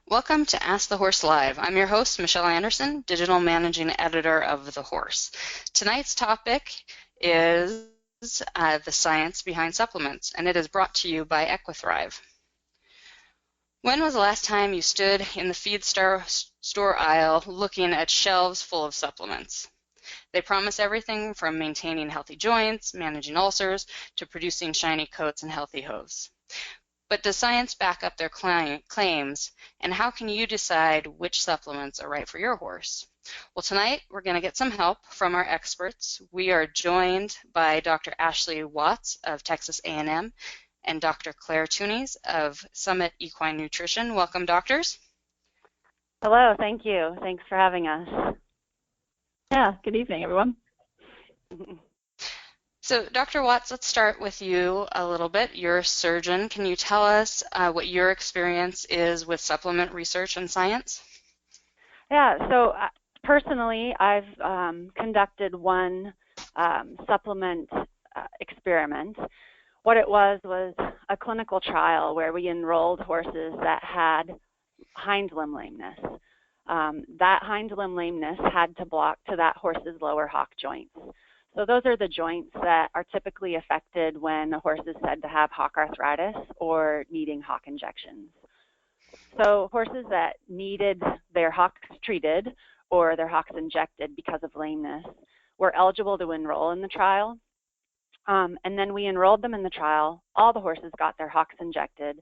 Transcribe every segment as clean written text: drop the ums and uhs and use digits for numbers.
Welcome to Ask the Horse Live. I'm your host, Michelle Anderson, Digital Managing Editor of The Horse. Tonight's topic is the science behind supplements, and it is brought to you by Equithrive. When was the last time you stood in the feed store aisle looking at shelves full of supplements? They promise everything from maintaining healthy joints, managing ulcers, to producing shiny coats and healthy hooves. But does science back up their claims, and how can you decide which supplements are right for your horse? Well, tonight we're going to get some help from our experts. We are joined by Dr. Ashley Watts of Texas A&M and Dr. Claire Tunis of Summit Equine Nutrition. Welcome, doctors. Hello, thank you. Thanks for having us. Yeah, good evening, everyone. So, Dr. Watts, let's start with you a little bit. You're a surgeon. Can you tell us what your experience is with supplement research and science? Yeah, so personally, I've conducted one supplement experiment. What it was a clinical trial where we enrolled horses that had hind limb lameness. That hind limb lameness had to block to that horse's lower hock joints. So those are the joints that are typically affected when a horse is said to have hock arthritis or needing hock injections. So horses that needed their hocks treated or their hocks injected because of lameness were eligible to enroll in the trial. And then we enrolled them in the trial. All the horses got their hocks injected.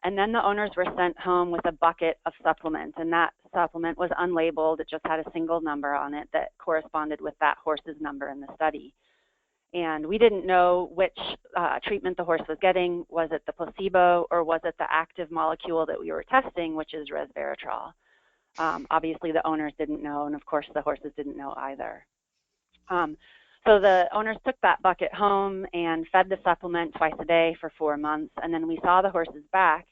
And then the owners were sent home with a bucket of supplement, and that supplement was unlabeled. It just had a single number on it that corresponded with that horse's number in the study. And we didn't know which treatment the horse was getting. Was it the placebo or was it the active molecule that we were testing, which is resveratrol? Obviously, the owners didn't know, and of course, the horses didn't know either. So the owners took that bucket home and fed the supplement twice a day for 4 months, and then we saw the horses back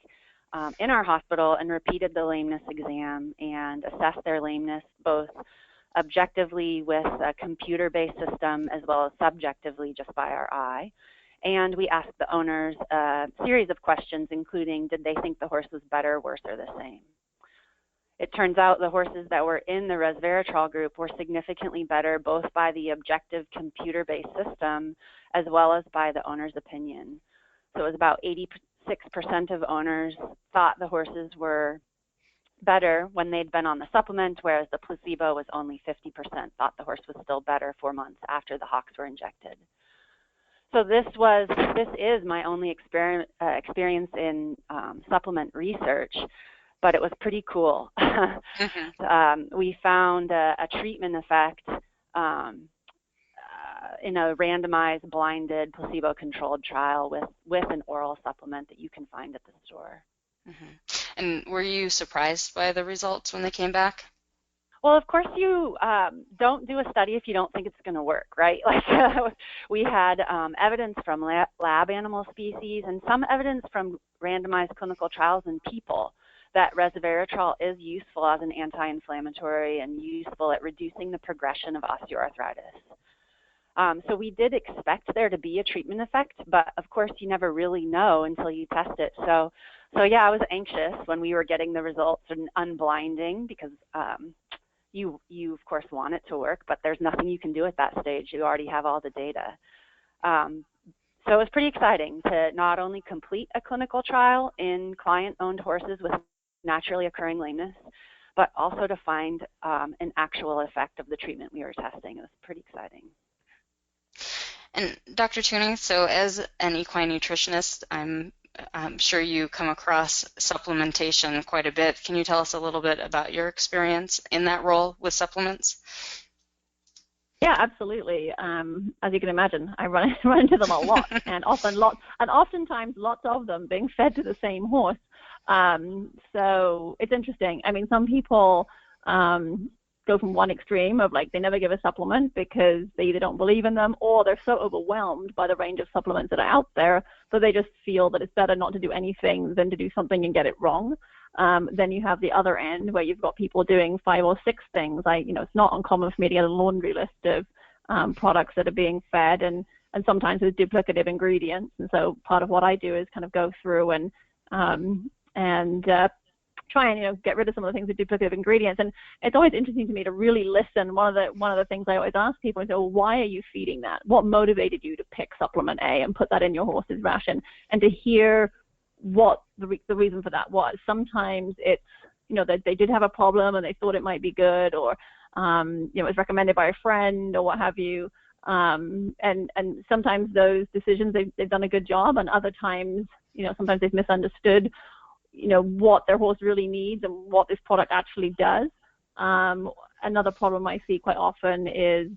in our hospital and repeated the lameness exam and assessed their lameness both objectively with a computer-based system as well as subjectively just by our eye. And we asked the owners a series of questions, including did they think the horse was better, worse, or the same. It turns out the horses that were in the resveratrol group were significantly better both by the objective computer-based system as well as by the owner's opinion. So it was about 86% of owners thought the horses were better when they'd been on the supplement, whereas the placebo was only 50% thought the horse was still better 4 months after the hocks were injected. So this is my only experience in supplement research. But it was pretty cool. We found a treatment effect in a randomized, blinded, placebo-controlled trial with an oral supplement that you can find at the store. And were you surprised by the results when they came back? Well, of course, you don't do a study if you don't think it's going to work, right? Like we had evidence from lab animal species and some evidence from randomized clinical trials in people that resveratrol is useful as an anti-inflammatory and useful at reducing the progression of osteoarthritis. So we did expect there to be a treatment effect, but of course you never really know until you test it. So yeah, I was anxious when we were getting the results and unblinding because you of course want it to work, but there's nothing you can do at that stage. You already have all the data. So it was pretty exciting to not only complete a clinical trial in client-owned horses with naturally occurring lameness, but also to find an actual effect of the treatment we were testing. It was pretty exciting. And Dr. Tunis, so as an equine nutritionist, I'm sure you come across supplementation quite a bit. Can you tell us a little bit about your experience in that role with supplements? Yeah, absolutely. As you can imagine, I run into them a lot, and oftentimes lots of them being fed to the same horse. So it's interesting. I mean, some people go from one extreme of like they never give a supplement because they either don't believe in them or they're so overwhelmed by the range of supplements that are out there, so they just feel that it's better not to do anything than to do something and get it wrong. Then you have the other end where you've got people doing 5 or 6 things. It's not uncommon for me to get a laundry list of products that are being fed and sometimes with duplicative ingredients. And so part of what I do is kind of go through and try and get rid of some of the things with duplicative ingredients. And it's always interesting to me to really listen. One of the things I always ask people is, well, why are you feeding that? What motivated you to pick supplement A and put that in your horse's ration? And to hear what the reason for that was. Sometimes it's that they did have a problem and they thought it might be good, or it was recommended by a friend or what have you. And sometimes those decisions they've done a good job, and other times sometimes they've misunderstood what their horse really needs and what this product actually does. Another problem I see quite often is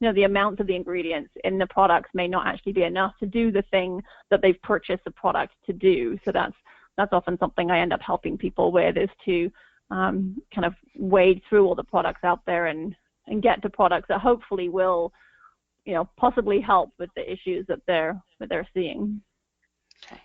the amount of the ingredients in the products may not actually be enough to do the thing that they've purchased the product to do. So that's often something I end up helping people with, is to kind of wade through all the products out there and get to products that hopefully will possibly help with the issues that they're seeing. Okay.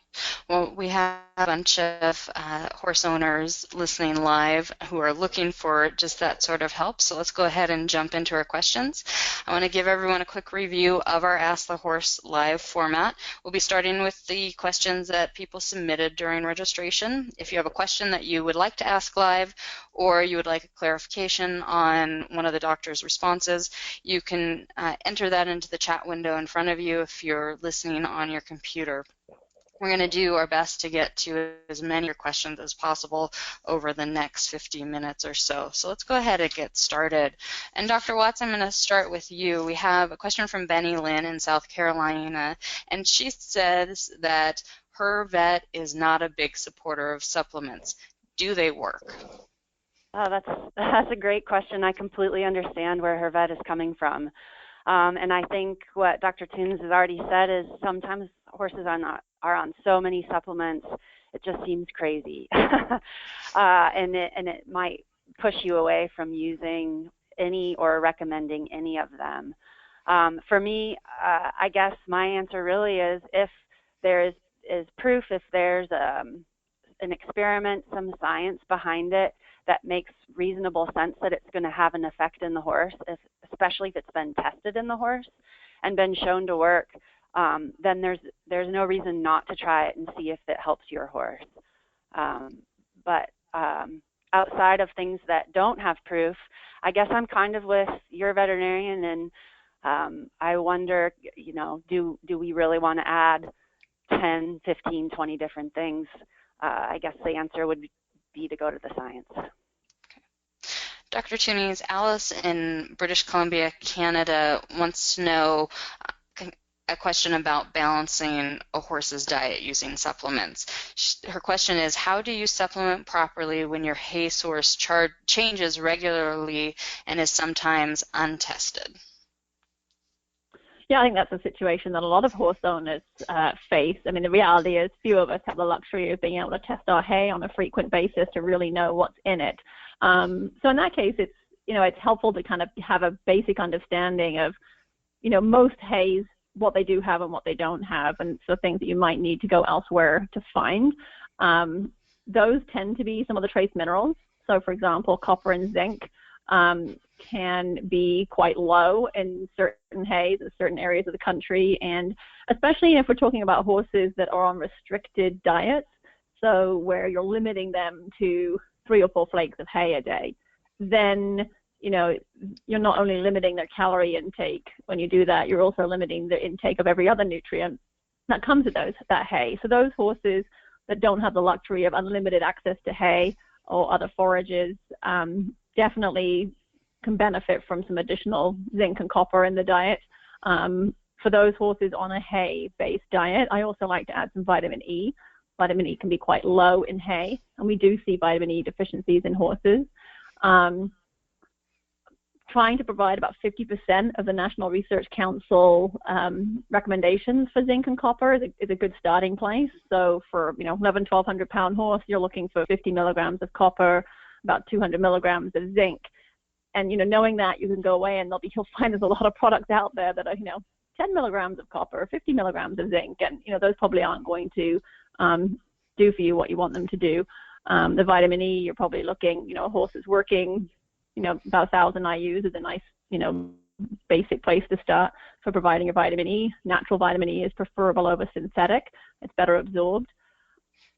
Well, we have a bunch of horse owners listening live who are looking for just that sort of help. So let's go ahead and jump into our questions. I want to give everyone a quick review of our Ask the Horse live format. We'll be starting with the questions that people submitted during registration. If you have a question that you would like to ask live, or you would like a clarification on one of the doctor's responses, you can enter that into the chat window in front of you if you're listening on your computer. We're going to do our best to get to as many of your questions as possible over the next 15 minutes or so. So let's go ahead and get started. And Dr. Watts, I'm going to start with you. We have a question from Benny Lynn in South Carolina, and she says that her vet is not a big supporter of supplements. Do they work? Oh, that's a great question. I completely understand where her vet is coming from. And I think what Dr. Toons has already said is sometimes horses are on so many supplements, it just seems crazy. And it might push you away from using any or recommending any of them. For me, I guess my answer really is, if there is proof, if there's an experiment, some science behind it that makes reasonable sense that it's going to have an effect in the horse, especially if it's been tested in the horse and been shown to work, then there's no reason not to try it and see if it helps your horse. But outside of things that don't have proof, I guess I'm kind of with your veterinarian, and I wonder, do we really want to add 10, 15, 20 different things? I guess the answer would be to go to the science. Dr. Toonies, Alice in British Columbia, Canada, wants to know a question about balancing a horse's diet using supplements. Her question is, how do you supplement properly when your hay source changes regularly and is sometimes untested? Yeah, I think that's a situation that a lot of horse owners face. I mean, the reality is few of us have the luxury of being able to test our hay on a frequent basis to really know what's in it. So in that case, it's helpful to kind of have a basic understanding of, most hays, what they do have and what they don't have, and so things that you might need to go elsewhere to find. Those tend to be some of the trace minerals. So, for example, copper and zinc can be quite low in certain hays in certain areas of the country, and especially if we're talking about horses that are on restricted diets, so where you're limiting them to 3 or 4 flakes of hay a day, then you're not only limiting their calorie intake. When you do that, you're also limiting the intake of every other nutrient that comes with that hay. So those horses that don't have the luxury of unlimited access to hay or other forages definitely can benefit from some additional zinc and copper in the diet. For those horses on a hay-based diet, I also like to add some vitamin E. Vitamin E can be quite low in hay, and we do see vitamin E deficiencies in horses. Trying to provide about 50% of the National Research Council recommendations for zinc and copper is a good starting place. So for 1,100-1,200 pound horse, you're looking for 50 milligrams of copper, about 200 milligrams of zinc. And knowing that, you can go away and you'll find there's a lot of products out there that are 10 milligrams of copper, 50 milligrams of zinc, and those probably aren't going to do for you what you want them to do. The vitamin E, you're probably looking, a horse is working, about 1,000 IUs is a nice, basic place to start for providing your vitamin E. Natural vitamin E is preferable over synthetic. It's better absorbed.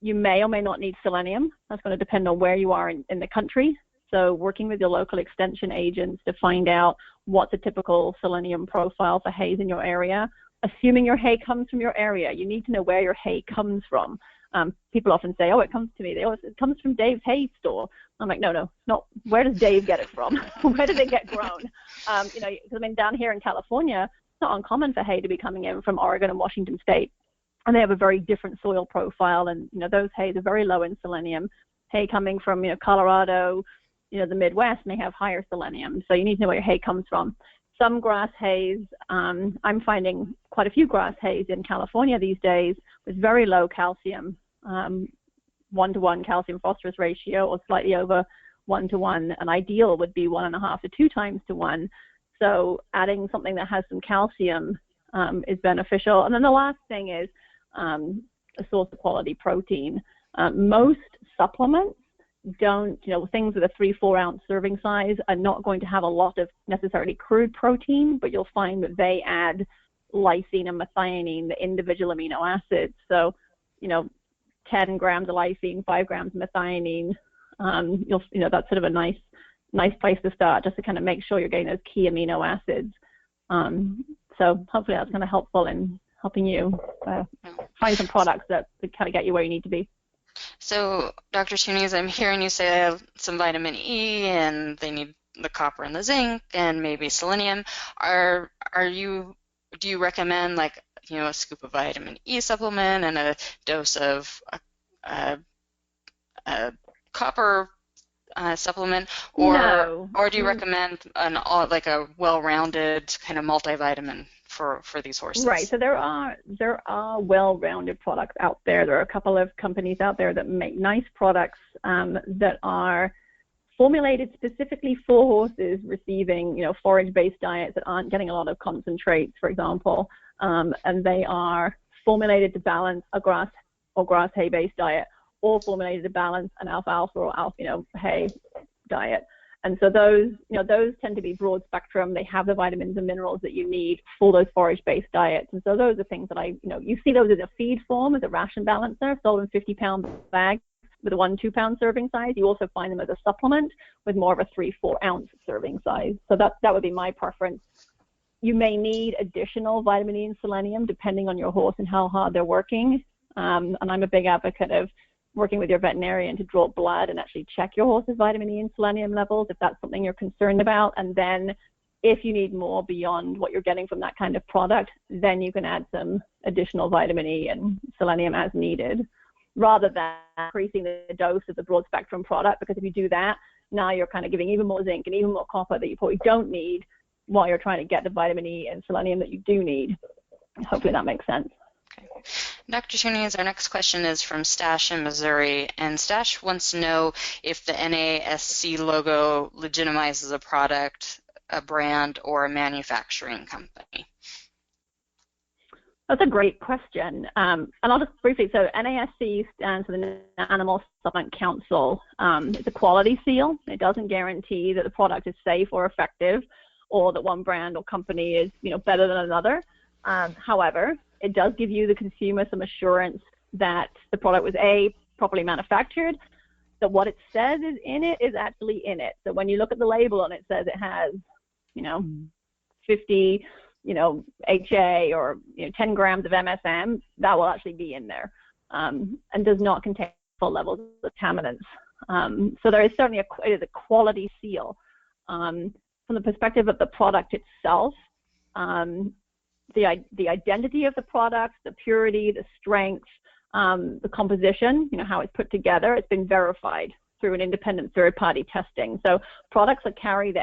You may or may not need selenium. That's going to depend on where you are in the country. So working with your local extension agents to find out what's a typical selenium profile for hays in your area. Assuming your hay comes from your area, you need to know where your hay comes from. People often say, oh, it comes to me. It comes from Dave's hay store. I'm like, no, not. Where does Dave get it from? Where does it get grown? Because I mean, down here in California, it's not uncommon for hay to be coming in from Oregon and Washington State. And they have a very different soil profile. And, those hays are very low in selenium. Hay coming from, Colorado, the Midwest, may have higher selenium. So you need to know where your hay comes from. Some grass hays, I'm finding quite a few grass hays in California these days with very low calcium, 1-to-1 calcium phosphorus ratio, or slightly over 1-to-1. An ideal would be 1.5 to 2 times to 1. So adding something that has some calcium is beneficial. And then the last thing is a source of quality protein. Most supplements don't, things with a 3-4 ounce serving size are not going to have a lot of necessarily crude protein, but you'll find that they add lysine and methionine, the individual amino acids. So, 10 grams of lysine, 5 grams of methionine, that's sort of a nice place to start, just to kind of make sure you're getting those key amino acids. So hopefully that's kind of helpful in helping you find some products that kind of get you where you need to be. So, Dr. Tunis, I'm hearing you say some vitamin E, and they need the copper and the zinc, and maybe selenium. Do you recommend a scoop of vitamin E supplement and a dose of copper supplement, or do you recommend a well-rounded kind of multivitamin for these horses? Right. So there are well-rounded products out there. There are a couple of companies out there that make nice products that are formulated specifically for horses receiving, forage-based diets that aren't getting a lot of concentrates, for example, and they are formulated to balance a grass or grass hay-based diet, or formulated to balance an alfalfa or hay diet. And so those tend to be broad spectrum. They have the vitamins and minerals that you need for those forage-based diets. And so those are things that you see those as a feed form, as a ration balancer, sold in 50-pound bags with a 1-2 pound serving size. You also find them as a supplement with more of a 3-4 ounce serving size. So that would be my preference. You may need additional vitamin E and selenium depending on your horse and how hard they're working. And I'm a big advocate of working with your veterinarian to draw blood and actually check your horse's vitamin E and selenium levels if that's something you're concerned about. And then if you need more beyond what you're getting from that kind of product, then you can add some additional vitamin E and selenium as needed, rather than increasing the dose of the broad spectrum product, because if you do that, now you're kind of giving even more zinc and even more copper that you probably don't need while you're trying to get the vitamin E and selenium that you do need. Hopefully that makes sense. Okay. Dr. Tunis, our next question is from Stash in Missouri, and Stash wants to know if the NASC logo legitimizes a product, a brand, or a manufacturing company. That's a great question. And I'll just briefly, so NASC stands for the Animal Supplement Council. It's a quality seal. It doesn't guarantee that the product is safe or effective, or that one brand or company is better than another. However, it does give you, the consumer, some assurance that the product was properly manufactured, that what it says is in it is actually in it. So when you look at the label and it says it has 50 HA or 10 grams of MSM, that will actually be in there, and does not contain full levels of contaminants. So there is certainly it is a quality seal. From the perspective of the product itself, the identity of the product, the purity, the strength, the composition, how it's put together, it's been verified through an independent third-party testing. So products that carry the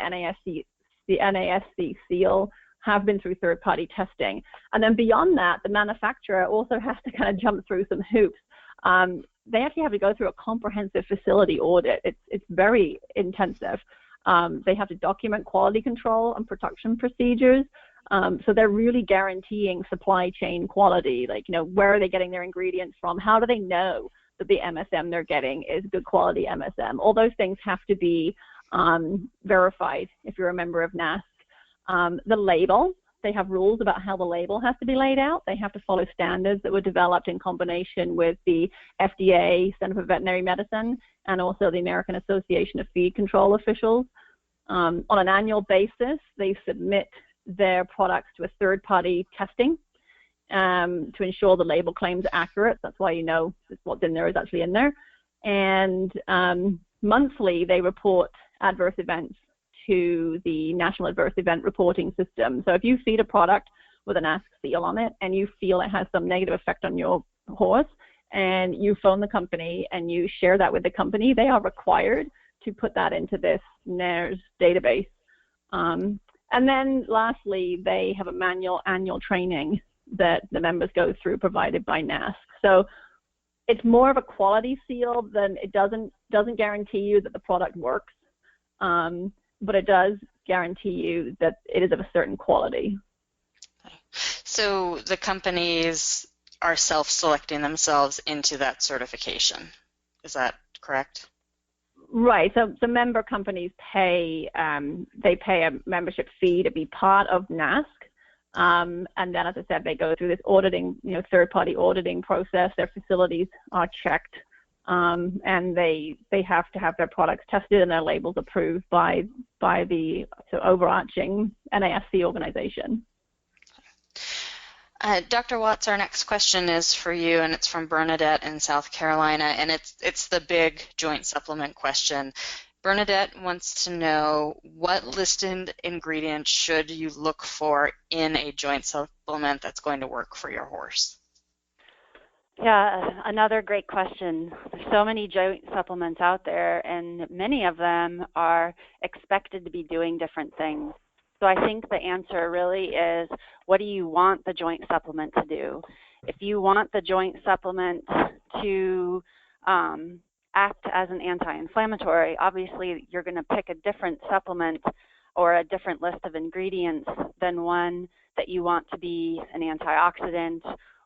NASC seal have been through third-party testing. And then beyond that, the manufacturer also has to kind of jump through some hoops. They actually have to go through a comprehensive facility audit. It's very intensive. They have to document quality control and production procedures. So they're really guaranteeing supply chain quality, where are they getting their ingredients from? How do they know that the MSM they're getting is good quality MSM? All those things have to be verified if you're a member of NASC. The label, They have rules about how the label has to be laid out. They have to follow standards that were developed in combination with the FDA, Center for Veterinary Medicine, and also the American Association of Feed Control Officials. On an annual basis, they submit their products to a third-party testing to ensure the label claims are accurate. That's why you know what's in there is actually in there. And monthly, they report adverse events to the National Adverse Event Reporting System. So if you feed a product with an ASC seal on it and you feel it has some negative effect on your horse, and you phone the company and you share that with the company, they are required to put that into this NAERS database. And then lastly, they have a annual training that the members go through provided by NASC. So it's more of a quality seal than it doesn't guarantee you that the product works, but it does guarantee you that it is of a certain quality. So the companies are self-selecting themselves into that certification. Is that correct? Right. So member companies pay they pay a membership fee to be part of NASC, and then, as I said, they go through this auditing, third-party auditing process. Their facilities are checked, and they have to have their products tested and their labels approved by the overarching NASC organization. Dr. Watts, our next question is for you, and it's from Bernadette in South Carolina, and it's the big joint supplement question. Bernadette wants to know, what listed ingredients should you look for in a joint supplement that's going to work for your horse? Yeah, another great question. There's so many joint supplements out there, and many of them are expected to be doing different things. So I think the answer really is, what do you want the joint supplement to do? If you want the joint supplement to act as an anti-inflammatory, obviously you're going to pick a different supplement or a different list of ingredients than one that you want to be an antioxidant,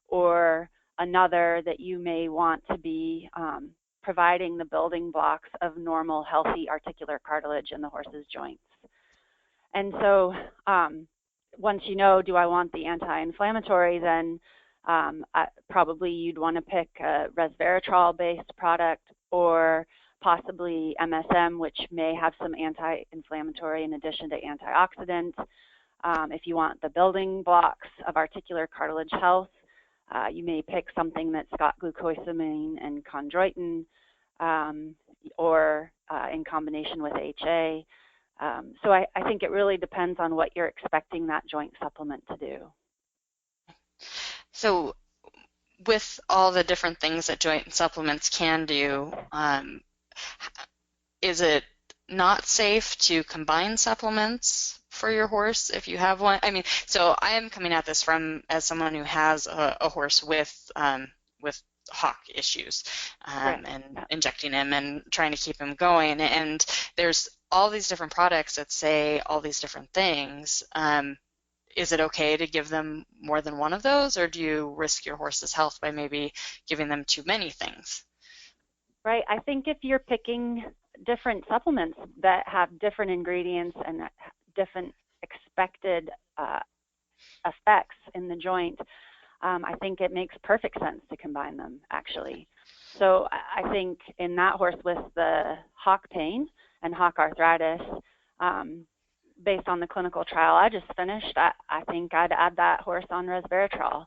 or another that you may want to be providing the building blocks of normal, healthy articular cartilage in the horse's joints. And so once you know, do I want the anti-inflammatory, then probably you'd want to pick a resveratrol-based product, or possibly MSM, which may have some anti-inflammatory in addition to antioxidants. If you want the building blocks of articular cartilage health, you may pick something that's got glucosamine and chondroitin, or in combination with HA. So I think it really depends on what you're expecting that joint supplement to do. So with all the different things that joint supplements can do, is it not safe to combine supplements for your horse if you have one? I mean, so I am coming at this as someone who has a horse with hock issues, Right. and injecting him and trying to keep him going. And there's all these different products that say all these different things. Is it okay to give them more than one of those, or do you risk your horse's health by maybe giving them too many things? Right. I think if you're picking different supplements that have different ingredients and different expected effects in the joint, I think it makes perfect sense to combine them, actually. So I think in that horse with the hock pain and hock arthritis, based on the clinical trial I just finished, I think I'd add that horse on resveratrol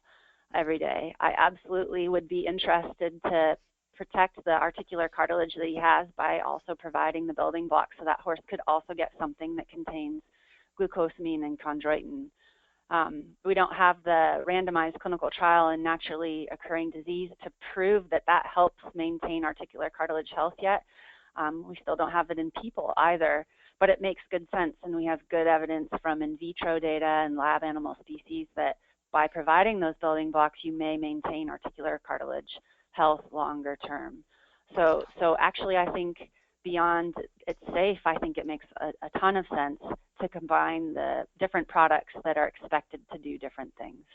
every day. I absolutely would be interested to protect the articular cartilage that he has by also providing the building blocks, so that horse could also get something that contains glucosamine and chondroitin. We don't have the randomized clinical trial in naturally occurring disease to prove that that helps maintain articular cartilage health yet. We still don't have it in people either, but it makes good sense, and we have good evidence from in vitro data and lab animal species that by providing those building blocks, you may maintain articular cartilage health longer term. So actually, I think beyond it's safe, I think it makes a ton of sense to combine the different products that are expected to do different things.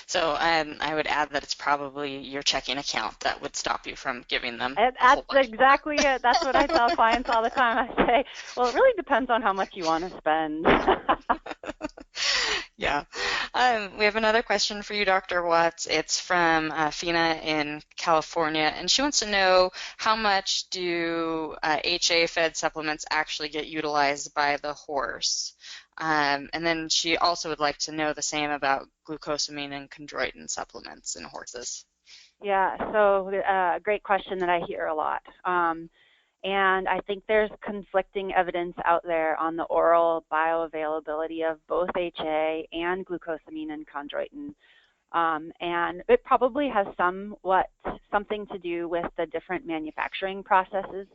So I would add that it's probably your checking account that would stop you from giving them. That's exactly it. That's what I tell clients all the time. I say, well, it really depends on how much you want to spend. Yeah. We have another question for you, Dr. Watts. It's from Fina in California, and she wants to know how much do HA-fed supplements actually get utilized by the horse? And then she also would like to know the same about glucosamine and chondroitin supplements in horses. Yeah, so great question that I hear a lot. And I think there's conflicting evidence out there on the oral bioavailability of both HA and glucosamine and chondroitin. And it probably has something to do with the different manufacturing processes.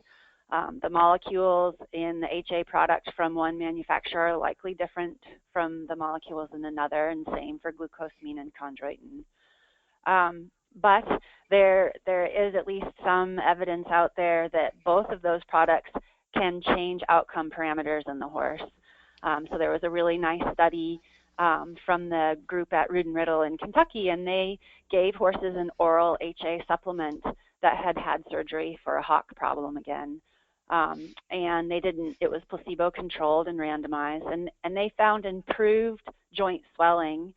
The molecules in the HA product from one manufacturer are likely different from the molecules in another, and same for glucosamine and chondroitin. But there is at least some evidence out there that both of those products can change outcome parameters in the horse. So there was a really nice study from the group at Rood and Riddle in Kentucky, and they gave horses an oral HA supplement that had had surgery for a hock problem again. And it was placebo controlled and randomized, and they found improved joint swelling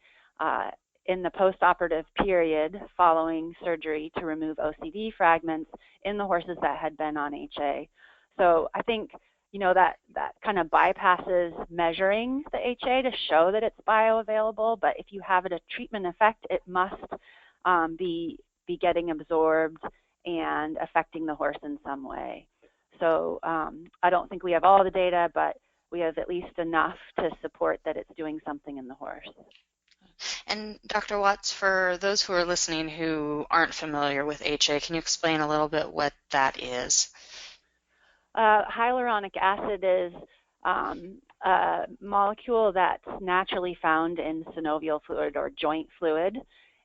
in the postoperative period following surgery to remove OCD fragments in the horses that had been on HA. So I think, that kind of bypasses measuring the HA to show that it's bioavailable, but if you have a treatment effect, it must be getting absorbed and affecting the horse in some way. So I don't think we have all the data, but we have at least enough to support that it's doing something in the horse. And Dr. Watts, for those who are listening who aren't familiar with HA, can you explain a little bit what that is? Hyaluronic acid is a molecule that's naturally found in synovial fluid or joint fluid,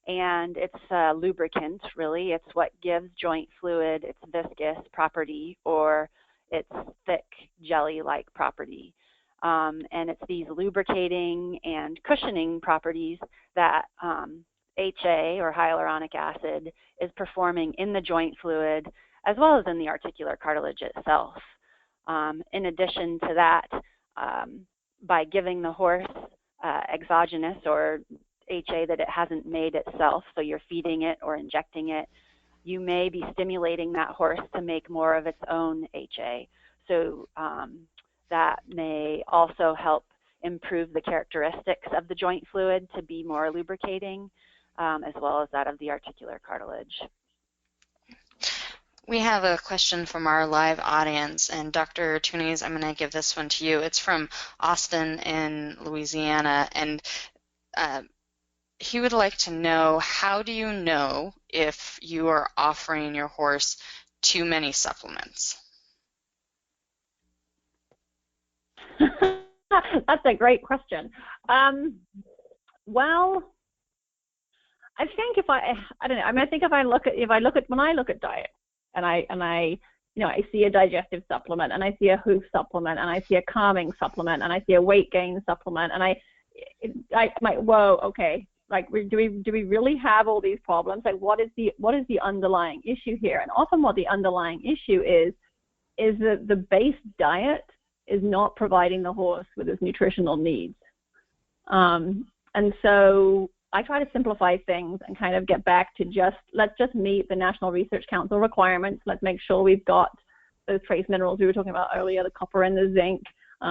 and it's a lubricant, really. It's what gives joint fluid its viscous property or its thick jelly-like property. And it's these lubricating and cushioning properties that HA, or hyaluronic acid, is performing in the joint fluid as well as in the articular cartilage itself. In addition to that, by giving the horse exogenous or HA that it hasn't made itself, so you're feeding it or injecting it, you may be stimulating that horse to make more of its own HA. So that may also help improve the characteristics of the joint fluid to be more lubricating, as well as that of the articular cartilage. We have a question from our live audience, and Dr. Tunis, I'm going to give this one to you. It's from Austin in Louisiana, and he would like to know, how do you know if you are offering your horse too many supplements? That's a great question. Well, I think I don't know. I mean, I think when I look at diet, and I see a digestive supplement, and I see a hoof supplement, and I see a calming supplement, and I see a weight gain supplement, and I'm like, whoa, okay. Like, do we really have all these problems? Like, what is the underlying issue here? And often, what the underlying issue is that the base diet is not providing the horse with its nutritional needs. And so I try to simplify things and kind of get back to let's just meet the National Research Council requirements. Let's make sure we've got those trace minerals we were talking about earlier, the copper and the zinc.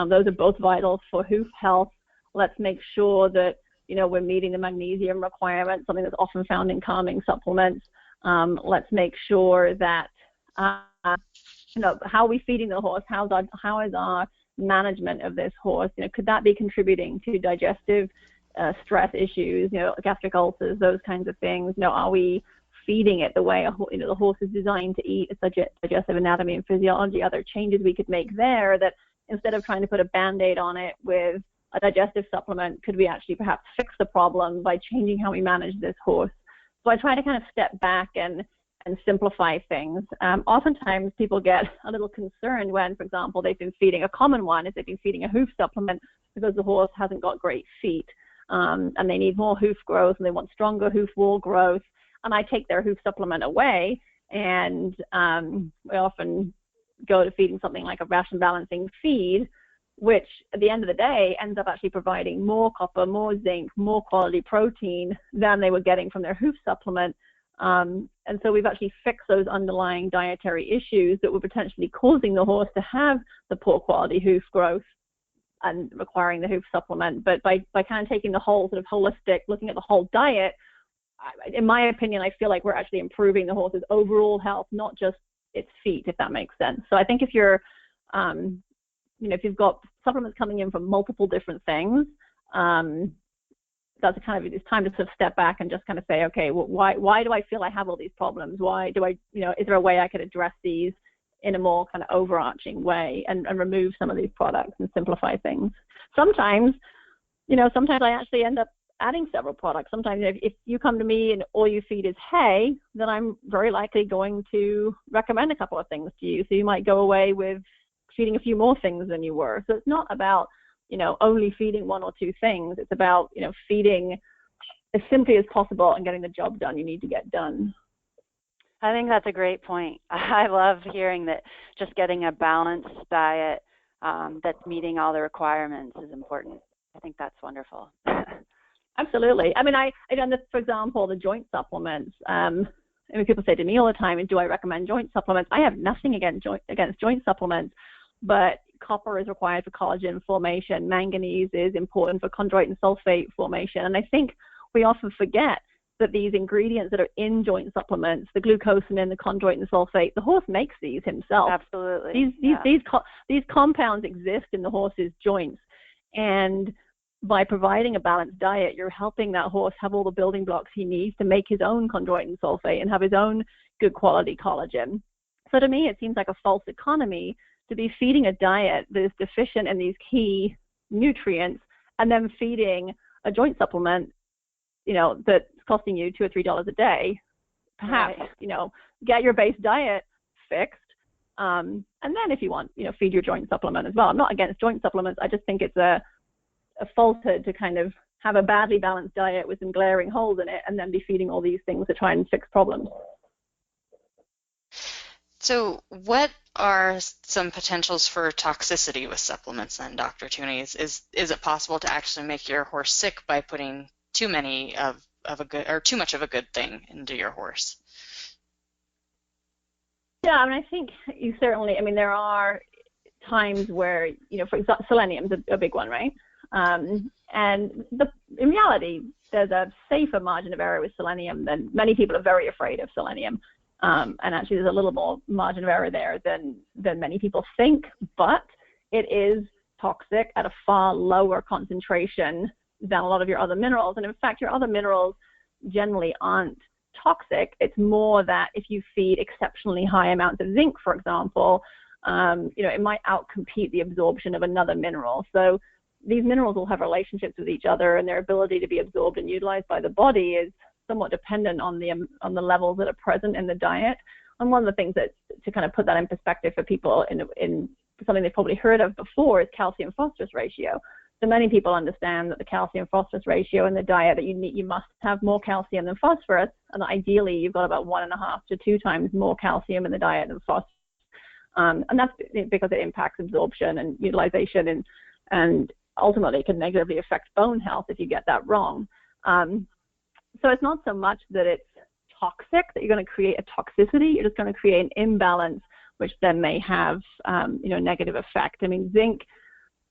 Those are both vital for hoof health. Let's make sure that we're meeting the magnesium requirements, something that's often found in calming supplements. Let's make sure that how are we feeding the horse? How is our management of this horse? Could that be contributing to digestive stress issues? Gastric ulcers, those kinds of things. Are we feeding it the way the horse is designed to eat? It's digestive anatomy and physiology. Other changes we could make there, that instead of trying to put a Band-Aid on it with a digestive supplement, could we actually perhaps fix the problem by changing how we manage this horse? So I try to kind of step back and simplify things. Oftentimes people get a little concerned when, for example, they've been feeding a common one, if they've been feeding a hoof supplement because the horse hasn't got great feet, and they need more hoof growth and they want stronger hoof wall growth, and I take their hoof supplement away, and we often go to feeding something like a ration balancing feed, which at the end of the day ends up actually providing more copper, more zinc, more quality protein than they were getting from their hoof supplement. And so we've actually fixed those underlying dietary issues that were potentially causing the horse to have the poor quality hoof growth and requiring the hoof supplement. But by kind of taking the whole sort of holistic, looking at the whole diet, in my opinion, I feel like we're actually improving the horse's overall health, not just its feet, if that makes sense. So I think if you're, if you've got supplements coming in from multiple different things, that's it's time to sort of step back and just kind of say, okay, well, why do I feel I have all these problems? Why do I, is there a way I could address these in a more kind of overarching way and remove some of these products and simplify things? Sometimes I actually end up adding several products. Sometimes if you come to me and all you feed is hay, then I'm very likely going to recommend a couple of things to you. So you might go away with feeding a few more things than you were. So it's not about, only feeding one or two things. It's about, feeding as simply as possible and getting the job done you need to get done. I think that's a great point. I love hearing that just getting a balanced diet that's meeting all the requirements is important. I think that's wonderful. Absolutely. I mean, for example, the joint supplements. People say to me all the time, do I recommend joint supplements? I have nothing against joint supplements, but copper is required for collagen formation. Manganese is important for chondroitin sulfate formation. And I think we often forget that these ingredients that are in joint supplements, the glucosamine, the chondroitin sulfate, the horse makes these himself. Absolutely. These compounds exist in the horse's joints. And by providing a balanced diet, you're helping that horse have all the building blocks he needs to make his own chondroitin sulfate and have his own good quality collagen. So to me, it seems like a false economy to be feeding a diet that is deficient in these key nutrients and then feeding a joint supplement, that's costing you $2 or $3 a day. Perhaps, right. Get your base diet fixed. And then if you want, feed your joint supplement as well. I'm not against joint supplements. I just think it's a falsehood to kind of have a badly balanced diet with some glaring holes in it and then be feeding all these things to try and fix problems. So what are some potentials for toxicity with supplements then, Dr. Tooney? Is it possible to actually make your horse sick by putting too many of a good or too much of a good thing into your horse? Yeah, I mean, I think you certainly, there are times where, for example, selenium is a big one, right? And in reality, there's a safer margin of error with selenium than many people are very afraid of selenium. And actually, there's a little more margin of error there than many people think, but it is toxic at a far lower concentration than a lot of your other minerals. And in fact, your other minerals generally aren't toxic. It's more that if you feed exceptionally high amounts of zinc, for example, it might outcompete the absorption of another mineral. So these minerals will have relationships with each other, and their ability to be absorbed and utilized by the body is somewhat dependent on the levels that are present in the diet. And one of the things that, to kind of put that in perspective for people in something they've probably heard of before, is calcium phosphorus ratio. So many people understand that the calcium phosphorus ratio in the diet that you must have more calcium than phosphorus, and ideally you've got about 1.5 to 2 times more calcium in the diet than phosphorus. And that's because it impacts absorption and utilization, and ultimately can negatively affect bone health if you get that wrong. So it's not so much that it's toxic, that you're going to create a toxicity, you're just going to create an imbalance, which then may have negative effect. I mean, zinc,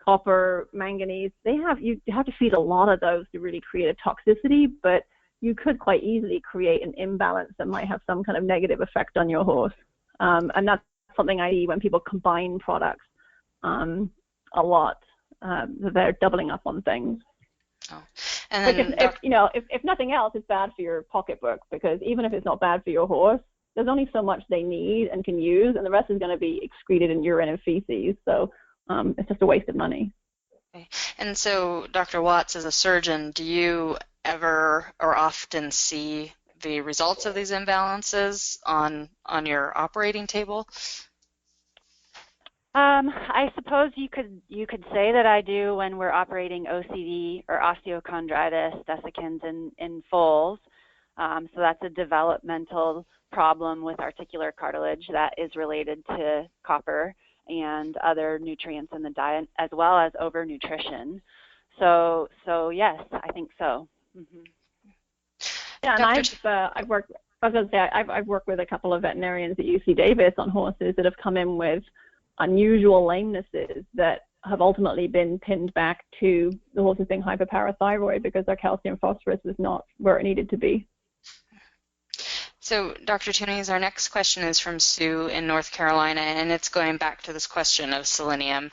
copper, manganese, you have to feed a lot of those to really create a toxicity, but you could quite easily create an imbalance that might have some kind of negative effect on your horse. And that's something I see when people combine products a lot. They're doubling up on things. Oh. And then, if nothing else, it's bad for your pocketbook, because even if it's not bad for your horse, there's only so much they need and can use, and the rest is going to be excreted in urine and feces. So it's just a waste of money. Okay. And so, Dr. Watts, as a surgeon, do you ever or often see the results of these imbalances on your operating table? I suppose you could say that I do when we're operating OCD or osteochondritis dissecans in foals. So that's a developmental problem with articular cartilage that is related to copper. and other nutrients in the diet, as well as overnutrition. So yes, I think so. Mm-hmm. Yeah, and I've worked. I was going to say I've worked with a couple of veterinarians at UC Davis on horses that have come in with unusual lamenesses that have ultimately been pinned back to the horses being hyperparathyroid because their calcium phosphorus was not where it needed to be. So, Dr. Tunis, our next question is from Sue in North Carolina, and it's going back to this question of selenium.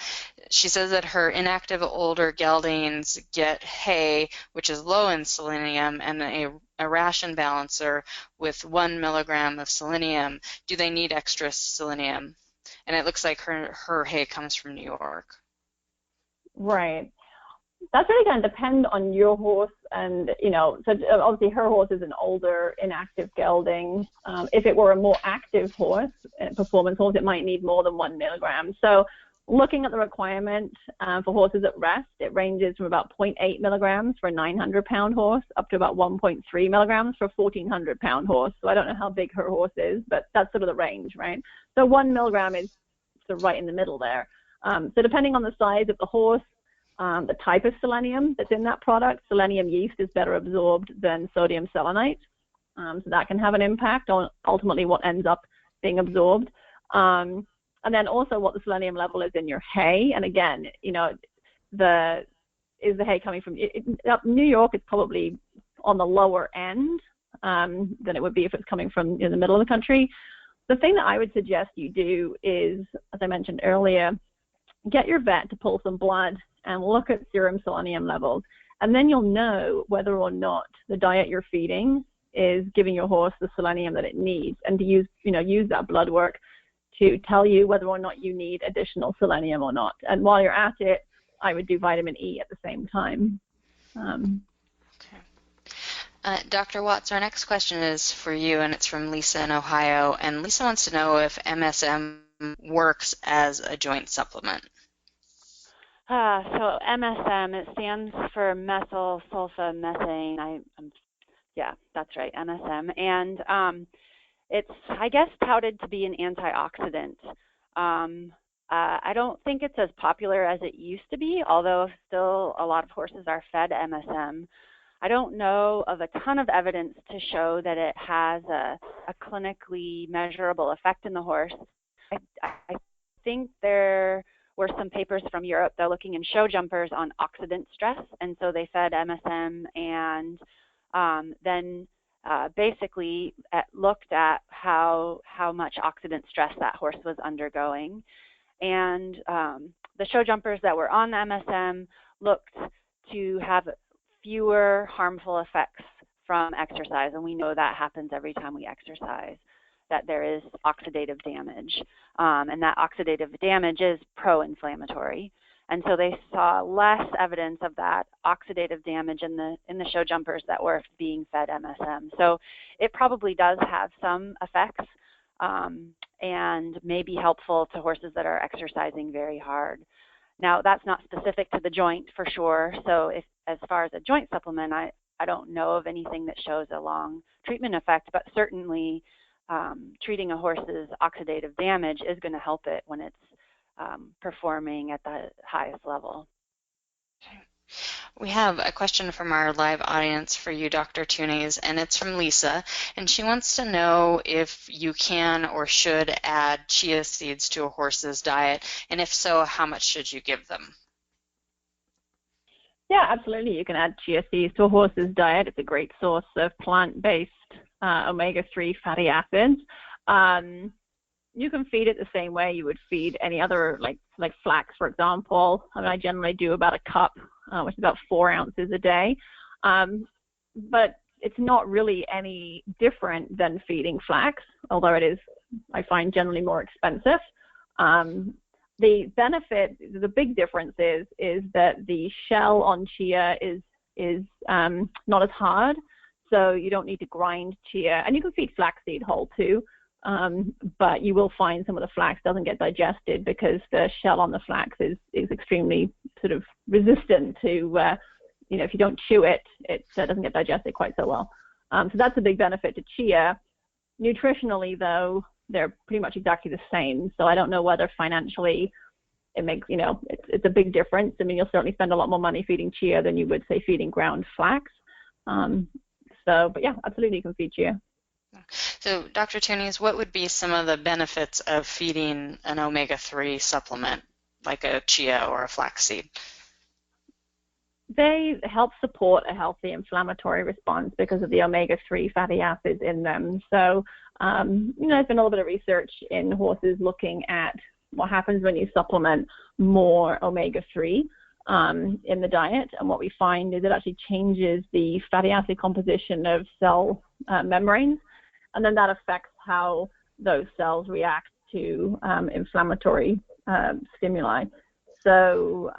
She says that her inactive older geldings get hay, which is low in selenium, and a ration balancer with 1 milligram of selenium. Do they need extra selenium? And it looks like her hay comes from New York. Right. That's really going to depend on your horse, and so obviously her horse is an older inactive gelding. If it were a more active horse, a performance horse, it might need more than 1 milligram. So looking at the requirement for horses at rest, it ranges from about 0.8 milligrams for a 900-pound horse up to about 1.3 milligrams for a 1,400-pound horse. So I don't know how big her horse is, but that's sort of the range, right? So 1 milligram is sort of right in the middle there. So depending on the size of the horse, the type of selenium that's in that product, selenium yeast is better absorbed than sodium selenite. So that can have an impact on ultimately what ends up being absorbed. And then also what the selenium level is in your hay. And again, is the hay coming from New York? Is probably on the lower end than it would be if it's coming from the middle of the country. The thing that I would suggest you do is, as I mentioned earlier, get your vet to pull some blood and look at serum selenium levels, and then you'll know whether or not the diet you're feeding is giving your horse the selenium that it needs, and to use that blood work to tell you whether or not you need additional selenium or not. And while you're at it, I would do vitamin E at the same time. Okay. Dr. Watts, our next question is for you, and it's from Lisa in Ohio, and Lisa wants to know if MSM works as a joint supplement. So MSM, it stands for methylsulfamethane. Yeah, that's right, MSM. And it's, I guess, touted to be an antioxidant. I don't think it's as popular as it used to be, although still a lot of horses are fed MSM. I don't know of a ton of evidence to show that it has a clinically measurable effect in the horse. I think there were some papers from Europe, they're looking in show jumpers on oxidant stress, and so they fed MSM and then basically looked at how much oxidant stress that horse was undergoing. And the show jumpers that were on the MSM looked to have fewer harmful effects from exercise, and we know that happens every time we exercise, that there is oxidative damage, and that oxidative damage is pro-inflammatory. And so they saw less evidence of that oxidative damage in the show jumpers that were being fed MSM. So it probably does have some effects and may be helpful to horses that are exercising very hard. Now, that's not specific to the joint for sure. So as far as a joint supplement, I don't know of anything that shows a long treatment effect, but certainly treating a horse's oxidative damage is going to help it when it's performing at the highest level. We have a question from our live audience for you, Dr. Tunis, and it's from Lisa, and she wants to know if you can or should add chia seeds to a horse's diet, and if so, how much should you give them? Yeah, absolutely. You can add chia seeds to a horse's diet. It's a great source of plant-based omega-3 fatty acids. You can feed it the same way you would feed any other, like flax, for example. I mean, I generally do about a cup, which is about 4 ounces a day. But it's not really any different than feeding flax, although it is, I find, generally more expensive. The benefit, the big difference is that the shell on chia is not as hard, so you don't need to grind chia. And you can feed flaxseed whole too, but you will find some of the flax doesn't get digested because the shell on the flax is extremely sort of resistant to, if you don't chew it, it doesn't get digested quite so well. So that's a big benefit to chia. Nutritionally, though, they're pretty much exactly the same. So I don't know whether financially it makes, it's a big difference. I mean, you'll certainly spend a lot more money feeding chia than you would, say, feeding ground flax. But yeah, absolutely you can feed chia. So, Dr. Tunis, what would be some of the benefits of feeding an omega-3 supplement like a chia or a flaxseed? They help support a healthy inflammatory response because of the omega-3 fatty acids in them. So, there's been a little bit of research in horses looking at what happens when you supplement more omega-3 in the diet. And what we find is it actually changes the fatty acid composition of cell membranes. And then that affects how those cells react to inflammatory stimuli. So,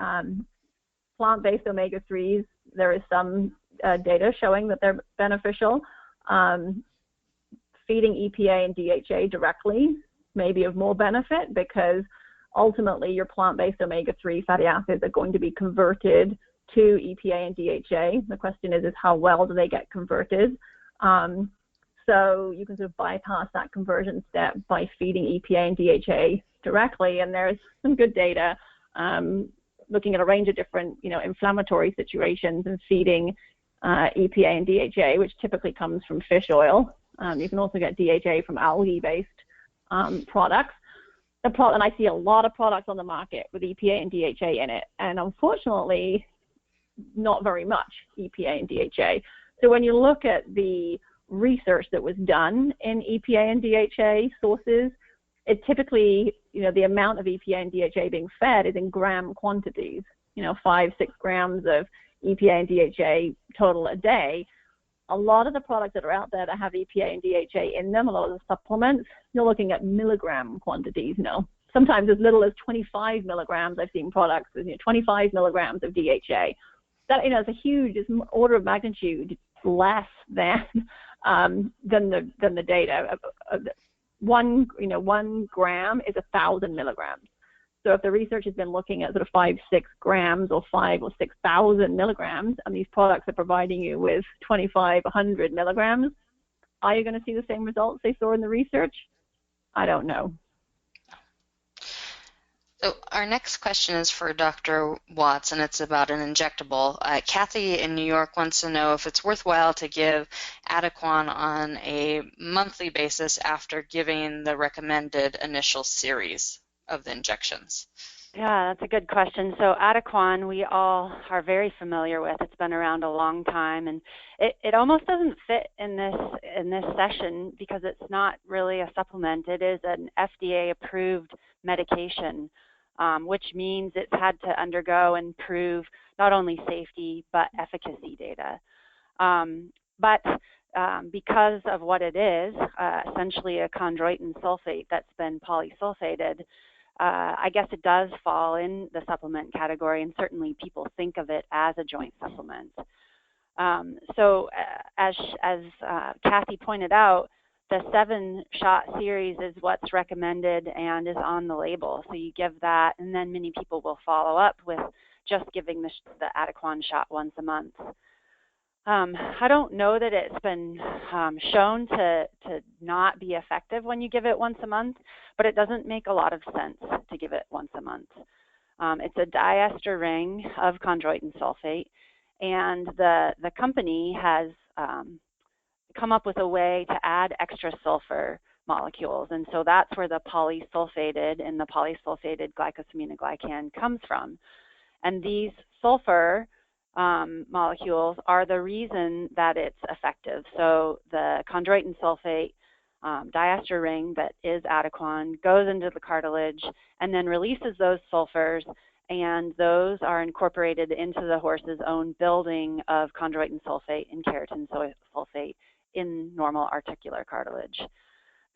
plant-based omega-3s, there is some data showing that they're beneficial. Feeding EPA and DHA directly may be of more benefit because ultimately your plant-based omega-3 fatty acids are going to be converted to EPA and DHA. The question is how well do they get converted? So you can sort of bypass that conversion step by feeding EPA and DHA directly, and there's some good data looking at a range of different, inflammatory situations and feeding EPA and DHA, which typically comes from fish oil. You can also get DHA from algae-based products. And I see a lot of products on the market with EPA and DHA in it, and unfortunately, not very much EPA and DHA. So when you look at the research that was done in EPA and DHA sources, it typically, the amount of EPA and DHA being fed is in gram quantities, 5-6 grams of EPA and DHA total a day. A lot of the products that are out there that have EPA and DHA in them, a lot of the supplements, you're looking at milligram quantities, sometimes as little as 25 milligrams. I've seen products with 25 milligrams of DHA. That, is a huge, it's order of magnitude less than the data. 1 gram is 1,000 milligrams. So if the research has been looking at sort of 5-6 grams or 5,000 or 6,000 milligrams, and these products are providing you with 2,500 milligrams, are you going to see the same results they saw in the research? I don't know. So our next question is for Dr. Watts, and it's about an injectable. Kathy in New York wants to know if it's worthwhile to give Adequan on a monthly basis after giving the recommended initial series of the injections. Yeah, that's a good question. So Adequan, we all are very familiar with. It's been around a long time, and it almost doesn't fit in this session because it's not really a supplement. It is an FDA-approved medication, which means it's had to undergo and prove not only safety but efficacy data. Because of what it is, essentially a chondroitin sulfate that's been polysulfated, I guess it does fall in the supplement category, and certainly people think of it as a joint supplement. So as Kathy pointed out, the 7-shot series is what's recommended and is on the label. So you give that, and then many people will follow up with just giving the Adequan shot once a month. I don't know that it's been shown to not be effective when you give it once a month, but it doesn't make a lot of sense to give it once a month. It's a diester ring of chondroitin sulfate, and the company has come up with a way to add extra sulfur molecules, and so that's where the polysulfated and the polysulfated glycosaminoglycan comes from. And these sulfur molecules are the reason that it's effective. So the chondroitin sulfate diester ring that is Adequan goes into the cartilage and then releases those sulfurs, and those are incorporated into the horse's own building of chondroitin sulfate and keratin sulfate in normal articular cartilage.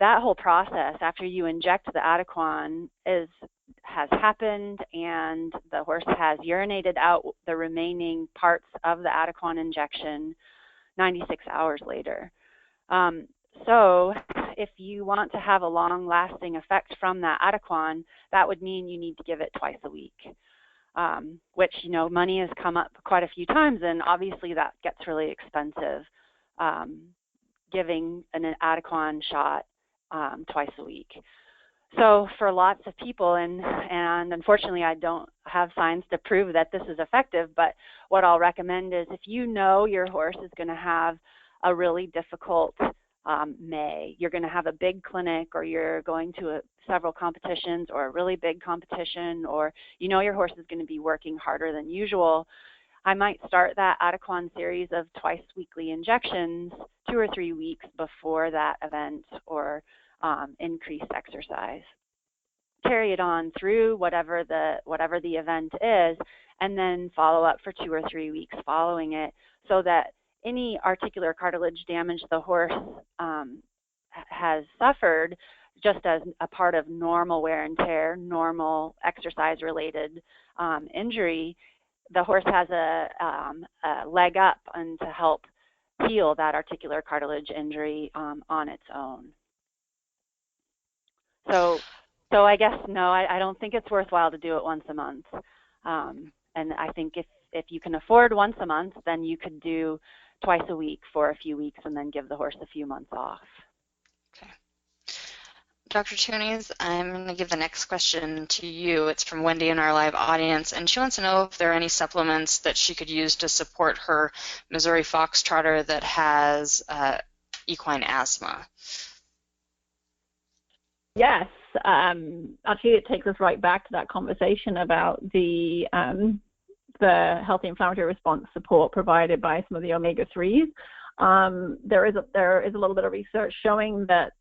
That whole process, after you inject the Adequan, has happened, and the horse has urinated out the remaining parts of the Adequan injection 96 hours later. So if you want to have a long-lasting effect from that Adequan, that would mean you need to give it twice a week, which, money has come up quite a few times, and obviously that gets really expensive. Giving an Adequan shot twice a week. So for lots of people, and unfortunately I don't have science to prove that this is effective, but what I'll recommend is if you know your horse is going to have a really difficult May, you're going to have a big clinic, or you're going to several competitions or a really big competition, or you know your horse is going to be working harder than usual, I might start that Equine series of twice weekly injections 2 or 3 weeks before that event, or increase exercise. Carry it on through whatever the event is, and then follow up for 2 or 3 weeks following it, so that any articular cartilage damage the horse has suffered just as a part of normal wear and tear, normal exercise-related injury, the horse has a leg up and to help heal that articular cartilage injury on its own. So I guess no, I don't think it's worthwhile to do it once a month. And I think if you can afford once a month, then you could do twice a week for a few weeks and then give the horse a few months off. Okay. Dr. Tunis, I'm going to give the next question to you. It's from Wendy in our live audience, and she wants to know if there are any supplements that she could use to support her Missouri Foxtrotter that has equine asthma. Yes, actually it takes us right back to that conversation about the healthy inflammatory response support provided by some of the omega-3s. There is a little bit of research showing that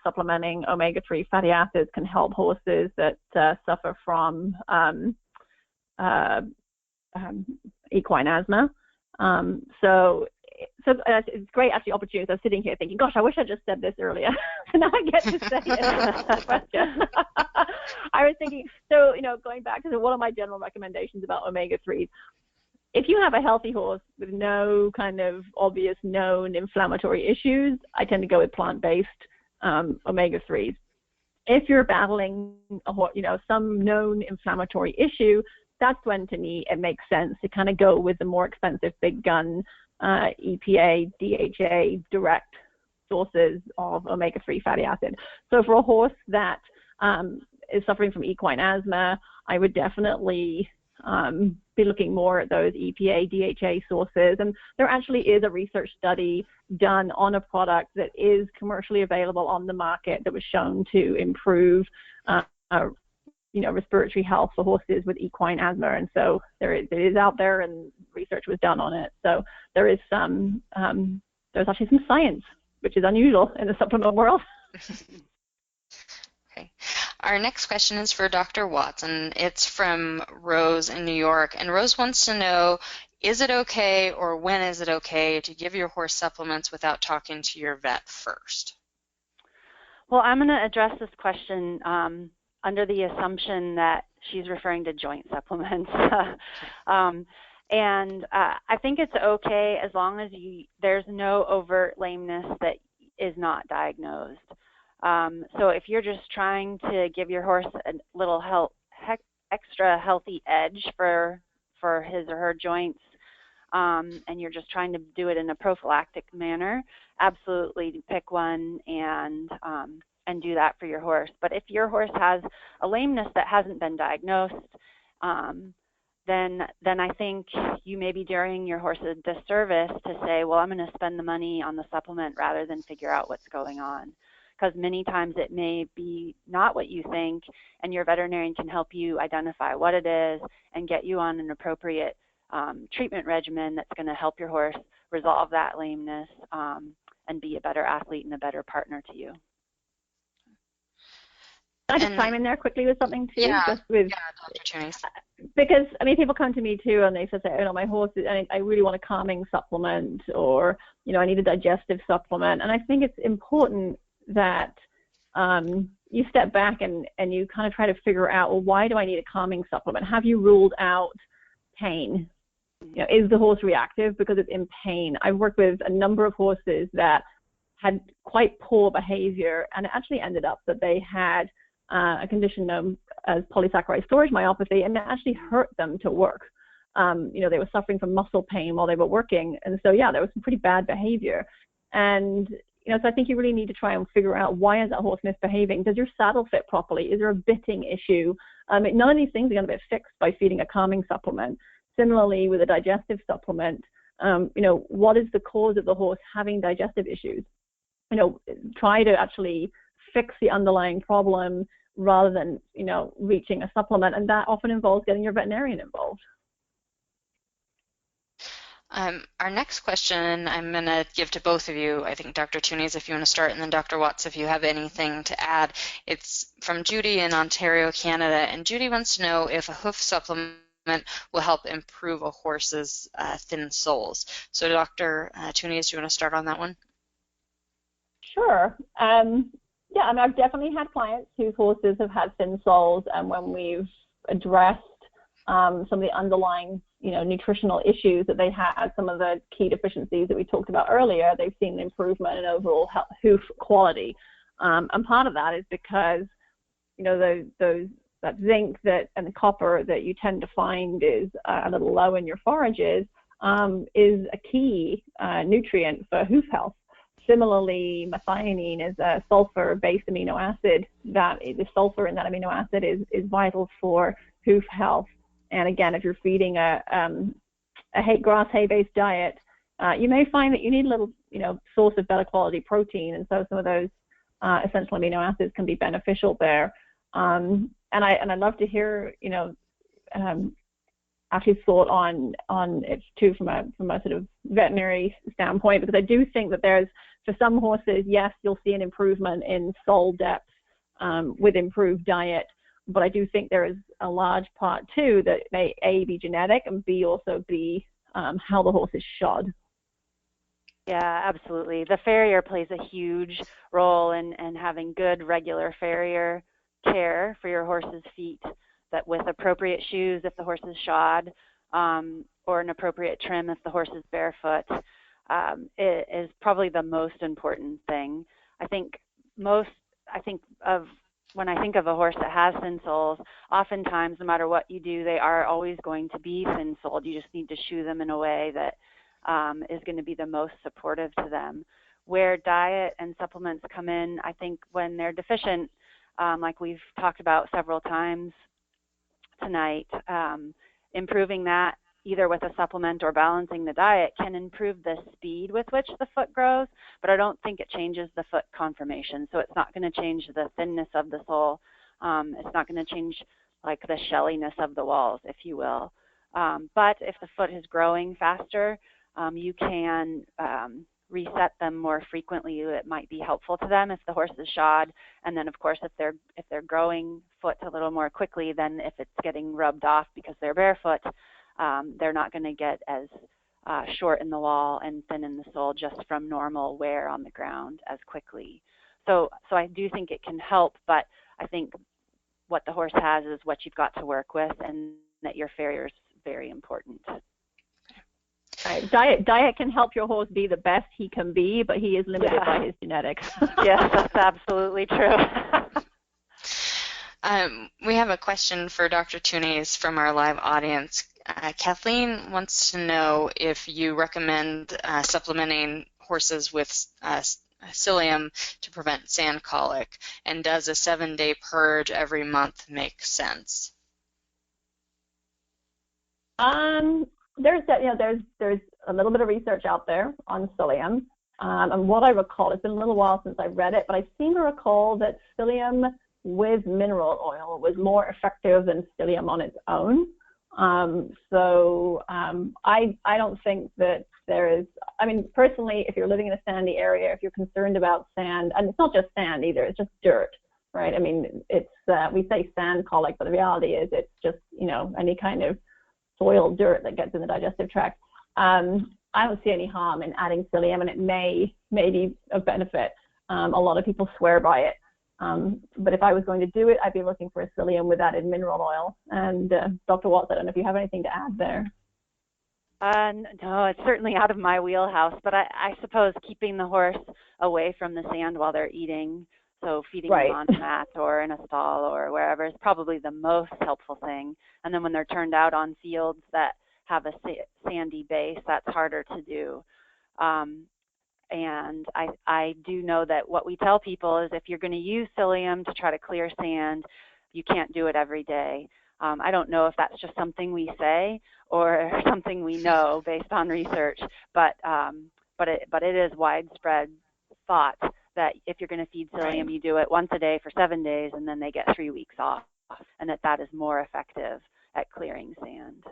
supplementing omega-3 fatty acids can help horses that suffer from equine asthma. So it's great, actually, opportunity. I was sitting here thinking, gosh, I wish I just said this earlier. And now I get to say it. Question. I was thinking, so, going back to what are my general recommendations about omega-3s? If you have a healthy horse with no kind of obvious known inflammatory issues, I tend to go with plant-based omega-3s. If you're battling some known inflammatory issue, that's when, to me, it makes sense to kind of go with the more expensive big gun EPA, DHA, direct sources of omega-3 fatty acid. So for a horse that is suffering from equine asthma, I would definitely be looking more at those EPA, DHA sources. And there actually is a research study done on a product that is commercially available on the market that was shown to improve respiratory health for horses with equine asthma. And so it is out there, and research was done on it. So there is there's actually some science, which is unusual in the supplement world. Okay. Our next question is for Dr. Watson. It's from Rose in New York. And Rose wants to know, is it okay, or when is it okay, to give your horse supplements without talking to your vet first? Well, I'm going to address this question under the assumption that she's referring to joint supplements. And I think it's okay as long as there's no overt lameness that is not diagnosed. So if you're just trying to give your horse a little extra healthy edge for his or her joints, and you're just trying to do it in a prophylactic manner, absolutely pick one and do that for your horse. But if your horse has a lameness that hasn't been diagnosed, then I think you may be doing your horse a disservice to say, well, I'm going to spend the money on the supplement rather than figure out what's going on. Because many times it may be not what you think, and your veterinarian can help you identify what it is and get you on an appropriate treatment regimen that's going to help your horse resolve that lameness and be a better athlete and a better partner to you. Can I just chime in there quickly with something too? Yeah, Dr. Tunis. Because, people come to me too and they say, my horse, I really want a calming supplement, or, I need a digestive supplement. And I think it's important that you step back and you kind of try to figure out, well, why do I need a calming supplement? Have you ruled out pain? Is the horse reactive because it's in pain? I've worked with a number of horses that had quite poor behavior, and it actually ended up that they had a condition known as polysaccharide storage myopathy, and it actually hurt them to work. They were suffering from muscle pain while they were working, and so there was some pretty bad behavior. And So I think you really need to try and figure out, why is that horse misbehaving? Does your saddle fit properly? Is there a bitting issue? None of these things are going to be fixed by feeding a calming supplement. Similarly, with a digestive supplement, what is the cause of the horse having digestive issues? Try to actually fix the underlying problem rather than, reaching a supplement. And that often involves getting your veterinarian involved. Our next question I'm going to give to both of you. I think Dr. Tunis, if you want to start, and then Dr. Watts, if you have anything to add. It's from Judy in Ontario, Canada, and Judy wants to know if a hoof supplement will help improve a horse's thin soles. So Dr. Tunis, do you want to start on that one? Sure. Yeah, I've definitely had clients whose horses have had thin soles, and when we've addressed some of the underlying, nutritional issues that they had, some of the key deficiencies that we talked about earlier, they've seen an improvement in overall hoof quality. And part of that is because, that zinc and the copper that you tend to find is a little low in your forages is a key nutrient for hoof health. Similarly, methionine is a sulfur-based amino acid. The sulfur in that amino acid is vital for hoof health. And again, if you're feeding a grass hay-based diet, you may find that you need a little, source of better quality protein, and so some of those essential amino acids can be beneficial there. And I'd love to hear, actually thought on it too from a sort of veterinary standpoint, because I do think that for some horses, yes, you'll see an improvement in sole depth with improved diet. But I do think there is a large part, too, that may, A, be genetic, and B, also be how the horse is shod. Yeah, absolutely. The farrier plays a huge role in having good, regular farrier care for your horse's feet, that with appropriate shoes if the horse is shod, or an appropriate trim if the horse is barefoot, it is probably the most important thing. When I think of a horse that has thin soles, oftentimes, no matter what you do, they are always going to be thin-soled. You just need to shoe them in a way that is going to be the most supportive to them. Where diet and supplements come in, I think when they're deficient, like we've talked about several times tonight, improving that either with a supplement or balancing the diet can improve the speed with which the foot grows, but I don't think it changes the foot conformation. So it's not going to change the thinness of the sole. It's not going to change like the shelliness of the walls, if you will. But if the foot is growing faster, you can reset them more frequently. It might be helpful to them if the horse is shod. And then, of course, if they're growing foot a little more quickly, then if it's getting rubbed off because they're barefoot, they're not going to get as short in the wall and thin in the sole just from normal wear on the ground as quickly. So I do think it can help, but I think what the horse has is what you've got to work with, and that your farrier is very important. Right. Diet can help your horse be the best he can be, but he is limited by his genetics. Yes, that's absolutely true. We have a question for Dr. Tunis from our live audience. Kathleen wants to know if you recommend supplementing horses with psyllium to prevent sand colic, and does a 7-day purge every month make sense? There's a little bit of research out there on psyllium, and what I recall, it's been a little while since I read it, but I seem to recall that psyllium with mineral oil was more effective than psyllium on its own. I don't think that there is, personally, if you're living in a sandy area, if you're concerned about sand, and it's not just sand either, it's just dirt, right? We say sand colic, but the reality is it's just, any kind of soil dirt that gets in the digestive tract. I don't see any harm in adding psyllium, and it may be of benefit. A lot of people swear by it. But if I was going to do it, I'd be looking for a psyllium with added mineral oil. And Dr. Watts, I don't know if you have anything to add there. No, it's certainly out of my wheelhouse, but I suppose keeping the horse away from the sand while they're eating, so feeding them on a mat or in a stall or wherever, is probably the most helpful thing. And then when they're turned out on fields that have a sandy base, that's harder to do. And I do know that what we tell people is if you're going to use psyllium to try to clear sand, you can't do it every day. I don't know if that's just something we say or something we know based on research, but it is widespread thought that if you're going to feed psyllium, you do it once a day for 7 days, and then they get 3 weeks off, and that is more effective at clearing sand.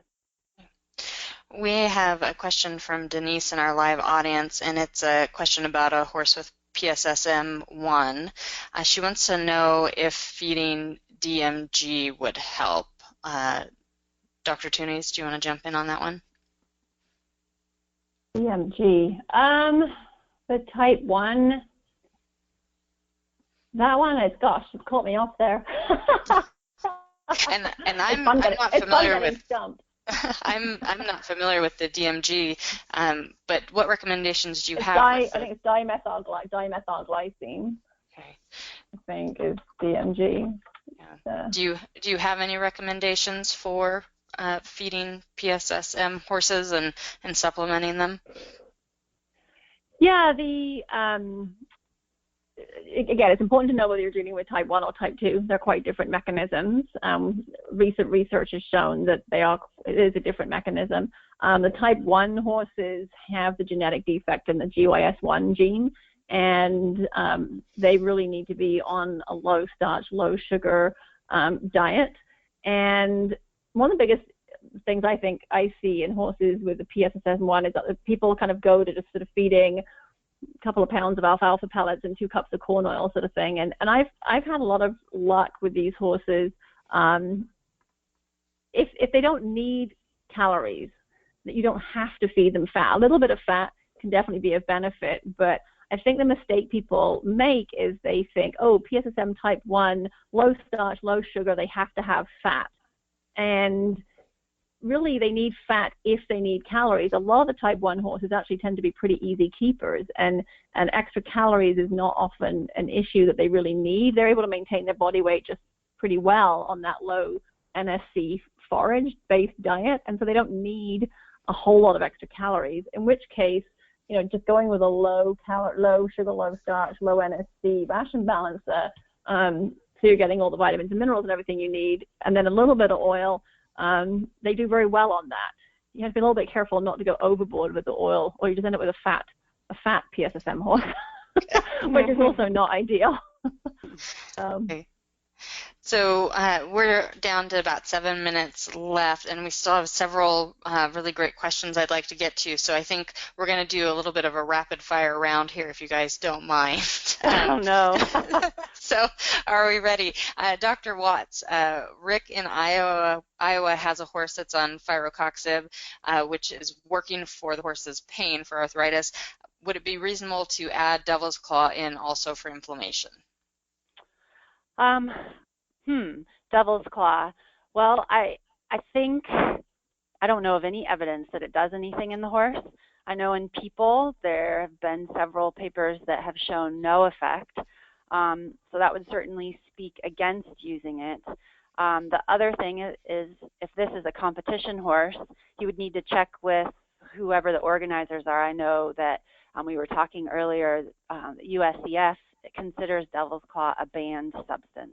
We have a question from Denise in our live audience, and it's a question about a horse with PSSM1. She wants to know if feeding DMG would help. Dr. Tunis, do you want to jump in on that one? DMG. The type 1, that one is, gosh, it's caught me off there. and I'm not familiar with I'm not familiar with the DMG, but what recommendations do you have? I think it's dimethylglycine. Okay. I think is DMG. Yeah. Do you have any recommendations for feeding PSSM horses and supplementing them? Yeah, again, it's important to know whether you're dealing with type 1 or type 2. They're quite different mechanisms. Recent research has shown that it is a different mechanism. The type 1 horses have the genetic defect in the GYS1 gene, and they really need to be on a low starch, low sugar diet. And one of the biggest things I think I see in horses with the PSSM1 is that people kind of go to just sort of feeding a couple of pounds of alfalfa pellets and 2 cups of corn oil sort of thing. And I've had a lot of luck with these horses. If they don't need calories, that you don't have to feed them fat. A little bit of fat can definitely be of benefit, but I think the mistake people make is they think, oh, PSSM type 1, low starch, low sugar, they have to have fat. And really, they need fat if they need calories. A lot of the type 1 horses actually tend to be pretty easy keepers, and extra calories is not often an issue that they really need. They're able to maintain their body weight just pretty well on that low NSC forage-based diet, and so they don't need a whole lot of extra calories, in which case, just going with a low sugar, low starch, low NSC ration balancer, so you're getting all the vitamins and minerals and everything you need, and then a little bit of oil, they do very well on that. You have to be a little bit careful not to go overboard with the oil, or you just end up with a fat PSSM horse, which is also not ideal. Okay. So we're down to about 7 minutes left, and we still have several really great questions I'd like to get to. So I think we're going to do a little bit of a rapid fire round here, if you guys don't mind. Oh, no. So are we ready? Dr. Watts, Rick in Iowa has a horse that's on Firocoxib, which is working for the horse's pain for arthritis. Would it be reasonable to add devil's claw in also for inflammation? Devil's claw. Well, I think I don't know of any evidence that it does anything in the horse. I know in people there have been several papers that have shown no effect. So that would certainly speak against using it. The other thing is if this is a competition horse, you would need to check with whoever the organizers are. I know that we were talking earlier, USCF considers devil's claw a banned substance.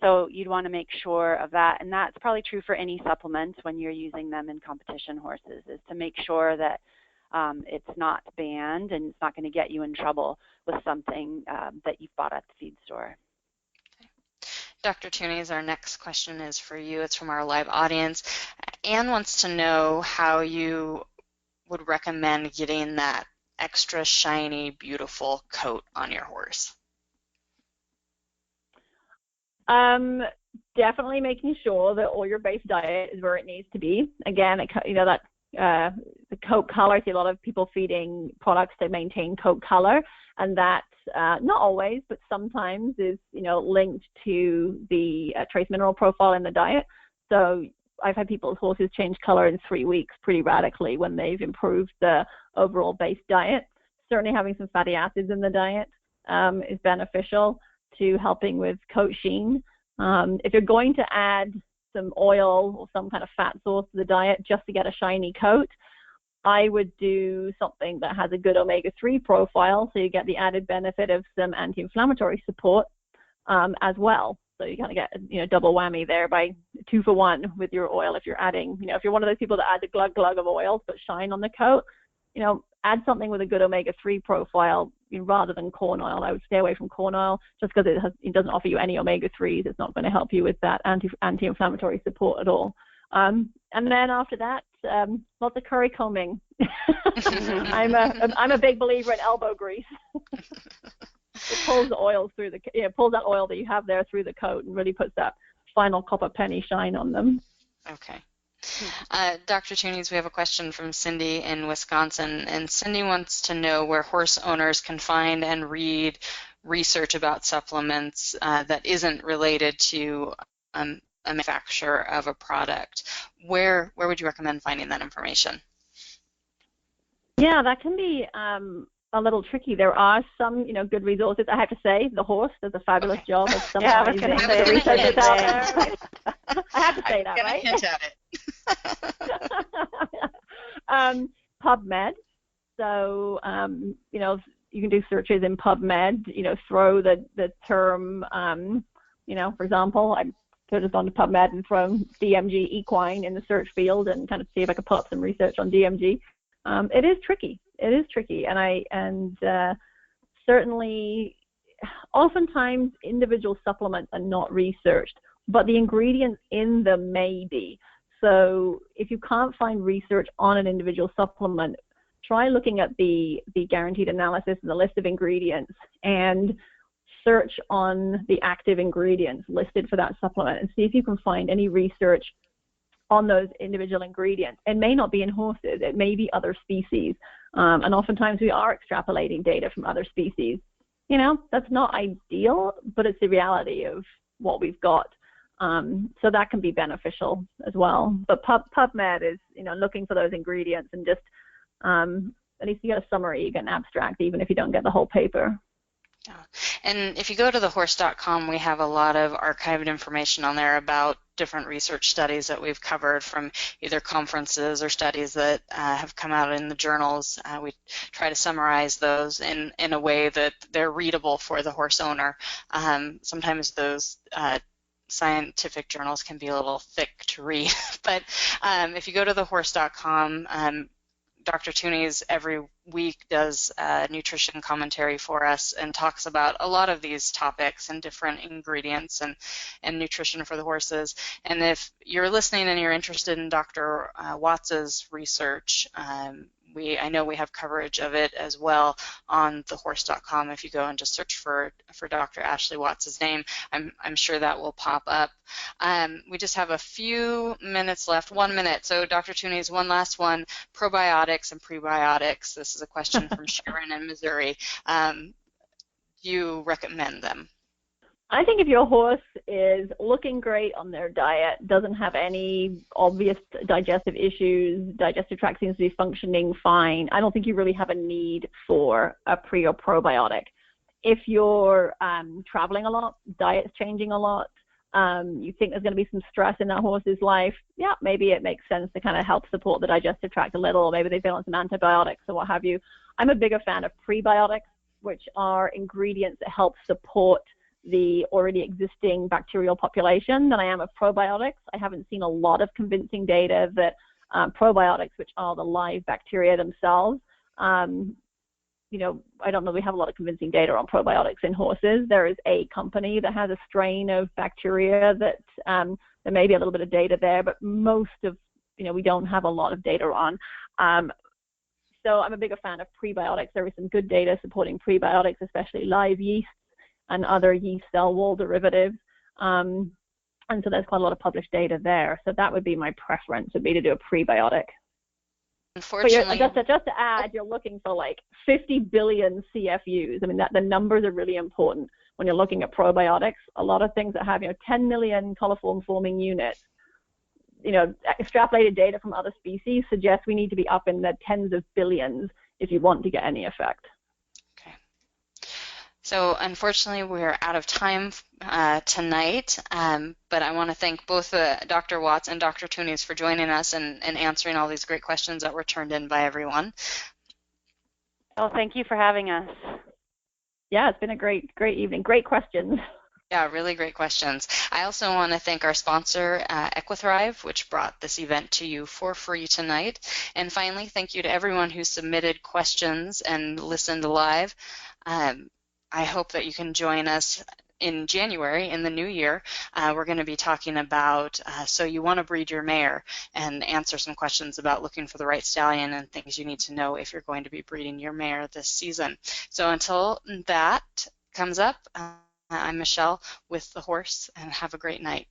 So you'd want to make sure of that, and that's probably true for any supplements when you're using them in competition horses, is to make sure that it's not banned and it's not going to get you in trouble with something that you've bought at the feed store. Okay. Dr. Tunis, our next question is for you. It's from our live audience. Anne wants to know how you would recommend getting that extra shiny, beautiful coat on your horse. Definitely making sure that all your base diet is where it needs to be. Again, the coat color, I see a lot of people feeding products to maintain coat color, and that not always, but sometimes is linked to the trace mineral profile in the diet. So I've had people's horses change color in 3 weeks pretty radically when they've improved the overall base diet. Certainly having some fatty acids in the diet is beneficial to helping with coat sheen. If you're going to add some oil or some kind of fat source to the diet just to get a shiny coat, I would do something that has a good omega-3 profile, so you get the added benefit of some anti-inflammatory support as well. So you kind of get, double whammy there by 2 for 1 with your oil. If you're adding, if you're one of those people that adds a glug of oils but shine on the coat, add something with a good omega-3 profile rather than corn oil. I would stay away from corn oil just because it doesn't offer you any omega-3s. It's not going to help you with that anti-inflammatory support at all. And then after that, lots of curry combing. I'm a big believer in elbow grease. It pulls the oils through pulls that oil that you have there through the coat and really puts that final copper penny shine on them. Okay. Dr. Tunis, we have a question from Cindy in Wisconsin, and Cindy wants to know where horse owners can find and read research about supplements that isn't related to a manufacturer of a product. Where would you recommend finding that information? Yeah, that can be a little tricky. There are some, good resources. I have to say, the horse does a fabulous job of summarizing the research that's out there. I have to say that, right? Hint at it. PubMed. So, you can do searches in PubMed. Throw the term, for example, I could have gone to PubMed and thrown DMG equine in the search field and kind of see if I could pull up some research on DMG. It is tricky. And certainly, oftentimes individual supplements are not researched, but the ingredients in them may be. So if you can't find research on an individual supplement, try looking at the guaranteed analysis and the list of ingredients and search on the active ingredients listed for that supplement and see if you can find any research on those individual ingredients. It may not be in horses, it may be other species. And oftentimes we are extrapolating data from other species. That's not ideal, but it's the reality of what we've got. So that can be beneficial as well. But PubMed is, looking for those ingredients and just, at least you get a summary, you get an abstract, even if you don't get the whole paper. Yeah. And if you go to thehorse.com, we have a lot of archived information on there about different research studies that we've covered from either conferences or studies that have come out in the journals. We try to summarize those in a way that they're readable for the horse owner. Sometimes those scientific journals can be a little thick to read, but if you go to thehorse.com, Dr. Tunis every week does a nutrition commentary for us and talks about a lot of these topics and different ingredients and nutrition for the horses. And if you're listening and you're interested in Dr. Watts's research, I know we have coverage of it as well on thehorse.com. If you go and just search for Dr. Ashley Watts's name, I'm sure that will pop up. We just have a few minutes left, 1 minute. So Dr. Tunis, one last one, probiotics and prebiotics. This is a question from Sharon in Missouri. Do you recommend them? I think if your horse is looking great on their diet, doesn't have any obvious digestive issues, digestive tract seems to be functioning fine, I don't think you really have a need for a pre or probiotic. If you're traveling a lot, diet's changing a lot, you think there's going to be some stress in that horse's life, yeah, maybe it makes sense to kind of help support the digestive tract a little, or maybe they've been on some antibiotics or what have you. I'm a bigger fan of prebiotics, which are ingredients that help support the already existing bacterial population than I am of probiotics. I haven't seen a lot of convincing data that probiotics, which are the live bacteria themselves, I don't know we have a lot of convincing data on probiotics in horses. There is a company that has a strain of bacteria that there may be a little bit of data there, but most of, we don't have a lot of data on. So I'm a bigger fan of prebiotics. There is some good data supporting prebiotics, especially live yeast and other yeast cell wall derivatives. And so there's quite a lot of published data there. So that would be my preference, would be to do a prebiotic. Unfortunately, but just to add, you're looking for like 50 billion CFUs. I mean, the numbers are really important when you're looking at probiotics. A lot of things that have 10 million coliform forming units. Extrapolated data from other species suggests we need to be up in the tens of billions if you want to get any effect. So unfortunately, we're out of time tonight, but I want to thank both Dr. Watts and Dr. Tunis for joining us and answering all these great questions that were turned in by everyone. Well, thank you for having us. Yeah, it's been a great evening. Great questions. Yeah, really great questions. I also want to thank our sponsor, Equithrive, which brought this event to you for free tonight. And finally, thank you to everyone who submitted questions and listened live. I hope that you can join us in January, in the new year. We're going to be talking about So You Want to Breed Your Mare, and answer some questions about looking for the right stallion and things you need to know if you're going to be breeding your mare this season. So until that comes up, I'm Michelle with the horse, and have a great night.